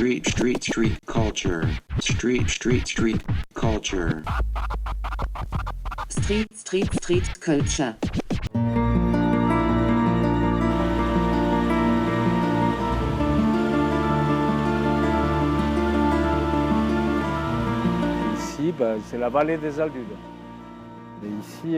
Street culture. Street culture. Street culture. Ici, c'est la vallée des Aldudes. Et ici,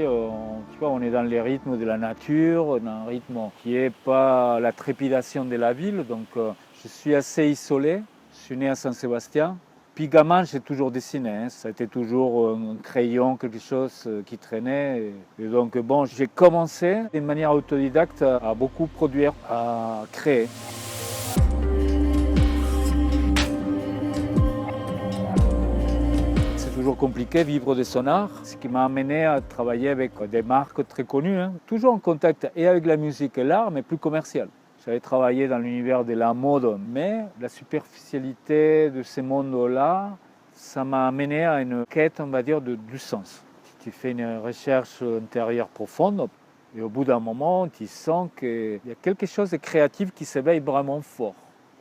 on est dans les rythmes de la nature, dans un rythme qui n'est pas la trépidation de la ville. Donc, je suis assez isolé. Je suis né à Saint-Sébastien. Puis gamin, j'ai toujours dessiné. Ça a été toujours un crayon, quelque chose qui traînait. Et donc, j'ai commencé d'une manière autodidacte à beaucoup produire, à créer. Toujours compliqué vivre de son art, ce qui m'a amené à travailler avec des marques très connues, toujours en contact et avec la musique et l'art, mais plus commercial. J'avais travaillé dans l'univers de la mode, mais la superficialité de ces mondes-là, ça m'a amené à une quête, on va dire, du sens. Tu fais une recherche intérieure profonde, et au bout d'un moment, tu sens qu'il y a quelque chose de créatif qui s'éveille vraiment fort.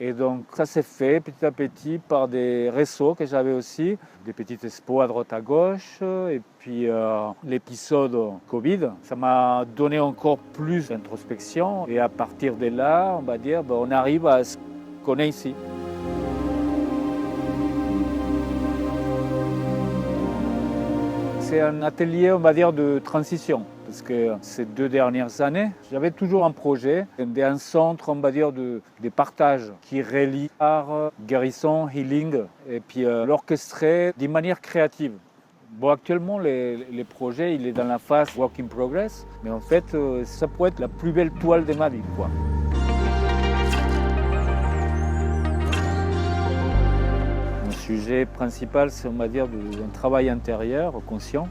Et donc ça s'est fait petit à petit par des réseaux que j'avais aussi, des petits expos à droite à gauche. Et puis l'épisode Covid, ça m'a donné encore plus d'introspection. Et à partir de là, on va dire, on arrive à ce qu'on est ici. C'est un atelier, on va dire, de transition. Parce que ces 2 dernières années, j'avais toujours un projet d'un centre, on va dire, de partage qui relie art, guérison, healing, et puis l'orchestrer d'une manière créative. Actuellement, les projets, il est dans la phase work in progress, mais en fait, ça pourrait être la plus belle toile de ma vie, quoi. Mon sujet principal, c'est, on va dire, un travail intérieur, conscient,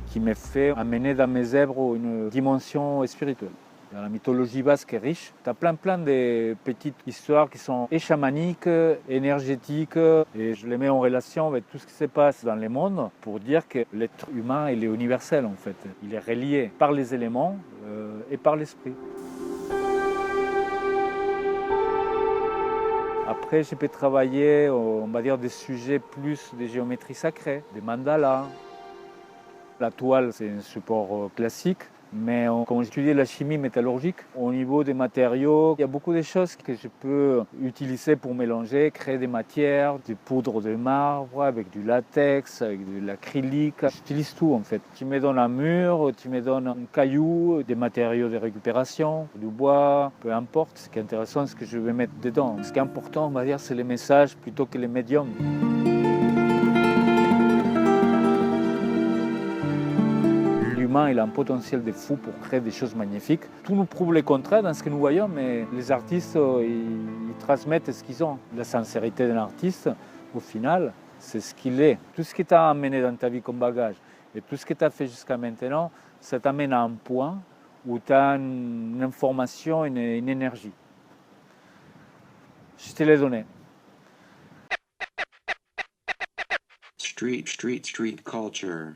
qui me fait amener dans mes œuvres une dimension spirituelle. Dans la mythologie basque est riche. Tu as plein de petites histoires qui sont et chamaniques, énergétiques, et je les mets en relation avec tout ce qui se passe dans le monde pour dire que l'être humain, il est universel en fait. Il est relié par les éléments et par l'esprit. Après, je peux travailler, on va dire, des sujets plus de géométrie sacrée, des mandalas. La toile, c'est un support classique, mais quand j'étudie la chimie métallurgique, au niveau des matériaux, il y a beaucoup de choses que je peux utiliser pour mélanger, créer des matières, des poudres de marbre, avec du latex, avec de l'acrylique. J'utilise tout en fait. Tu me donnes un mur, tu me donnes un caillou, des matériaux de récupération, du bois, peu importe. Ce qui est intéressant, c'est ce que je vais mettre dedans. Ce qui est important, on va dire, c'est les messages plutôt que les médiums. L'humain, il a un potentiel de fou pour créer des choses magnifiques. Tout nous prouve le contraire dans ce que nous voyons, mais les artistes, ils transmettent ce qu'ils ont. La sincérité d'un artiste, au final, c'est ce qu'il est. Tout ce qui t'a amené dans ta vie comme bagage et tout ce que tu as fait jusqu'à maintenant, ça t'amène à un point où tu as une information, une énergie. Je te l'ai donné. Street culture.